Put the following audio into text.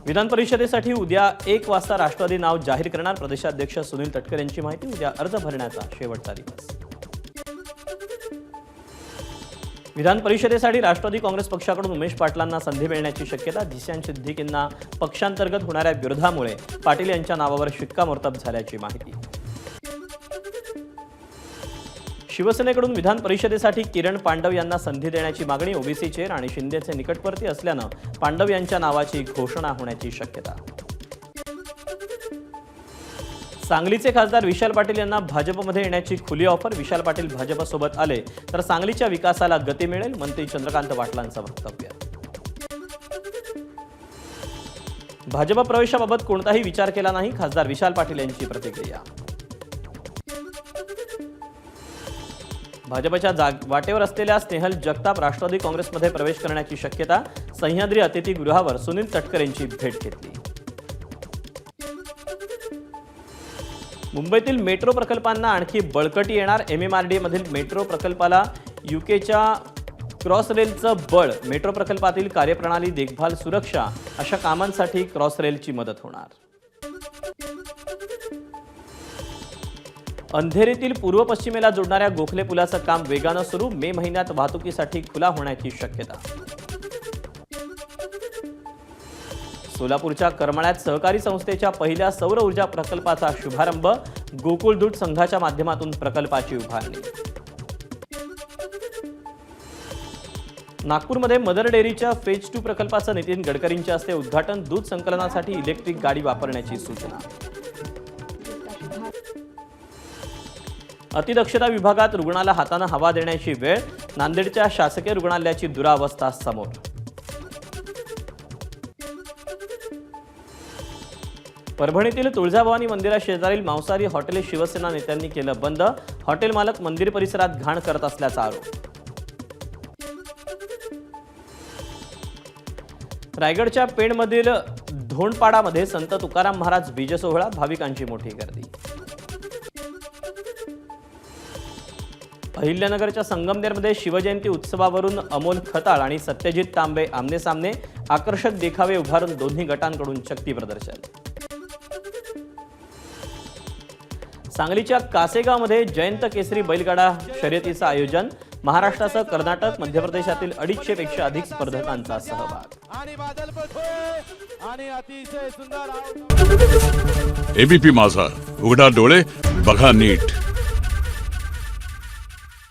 विधान परिषदेसाठी उद्या 1 वाजता राष्ट्रवादी नाव जाहीर करणार प्रदेशाध्यक्ष सुनील तटकरे यांची माहिती। उद्या अर्ज भरण्याचा शेवटचा दिवस। विधान परिषदेसाठी राष्ट्रवादी काँग्रेस पक्षाकडून उमेश पाटलांना संधी मिळण्याची शक्यता। जिशान सिद्दीकींना पक्षांतर्गत होणाऱ्या विरोधामुळे पाटील यांच्या नावावर शिक्कामोर्तब झाल्याची माहिती। शिवसेनेकडून विधान परिषदेसाठी किरण पांडव यांना संधी देण्याची मागणी। ओबीसी चेअर आणि शिंदेचे निकटवर्ती असल्यानं पांडव यांच्या नावाची घोषणा होण्याची शक्यता। सांगलीचे खासदार विशाल पाटील यांना भाजपमध्ये येण्याची खुली ऑफर। विशाल पाटील भाजपसोबत आले तर सांगलीच्या विकासाला गती मिळेल, मंत्री चंद्रकांत पाटलांचं वक्तव्य। भाजप प्रवेशाबाबत कोणताही विचार केला नाही, खासदार विशाल पाटील यांची प्रतिक्रिया। भाजपच्या वाटेवर असलेल्या स्नेहल जगताप राष्ट्रवादी काँग्रेसमध्ये प्रवेश करण्याची शक्यता। सह्याद्री अतिथीगृहावर सुनील तटकरे यांची भेट घेतली। मुंबईतील मेट्रो प्रकल्पांना आणखी बळकटी येणार। MMRDA मधील मेट्रो प्रकल्पाला यूकेच्या क्रॉसरेलचं बळ। मेट्रो प्रकल्पातील कार्यप्रणाली, देखभाल, सुरक्षा अशा कामांसाठी क्रॉसरेलची मदत होणार। अंधेरीतील पूर्व पश्चिमेला जोडणाऱ्या गोखले पुलाचं काम वेगानं सुरू। मे महिन्यात वाहतुकीसाठी खुला होण्याची शक्यता। सोलापूरच्या करमाळ्यात सहकारी संस्थेच्या पहिल्या सौर ऊर्जा प्रकल्पाचा शुभारंभ। गोकुळ दूध संघाच्या माध्यमातून प्रकल्पाची उभारणी। नागपूरमध्ये मदर डेअरीच्या फेज 2 प्रकल्पाचं नितीन गडकरींच्या हस्ते उद्घाटन। दूध संकलनासाठी इलेक्ट्रिक गाडी वापरण्याची सूचना। अतिदक्षता विभागात रुग्णाला हाताने हवा देण्याची वेळ। नांदेडच्या शासकीय रुग्णालयाची दुरावस्था समोर। परभणीतील तुळजाभवानी मंदिराशेजारील मांसाहारी हॉटेल शिवसेना नेत्यांनी केलं बंद। हॉटेल मालक मंदिर परिसरात घाण करत असल्याचा आरोप। रायगडच्या पेणमधील धोंडपाडामध्ये संत तुकाराम महाराज बीज सोहळा। भाविकांची मोठी गर्दी। अहिल्यानगरच्या संगमनेरमध्ये शिवजयंती उत्सवावरून अमोल खताळ आणि सत्यजित तांबे आमने सामने। आकर्षक देखावे उभारून दोन्ही गटांकडून शक्ती प्रदर्शन। सांगलीच्या कासेगावमध्ये जयंत केसरी बैलगाडा शर्यतीचं आयोजन। महाराष्ट्रासह कर्नाटक, मध्य प्रदेशातील 250 पेक्षा अधिक स्पर्धकांचा सहभाग। एबीपी माझा, उघडा डोळे बघा नीट।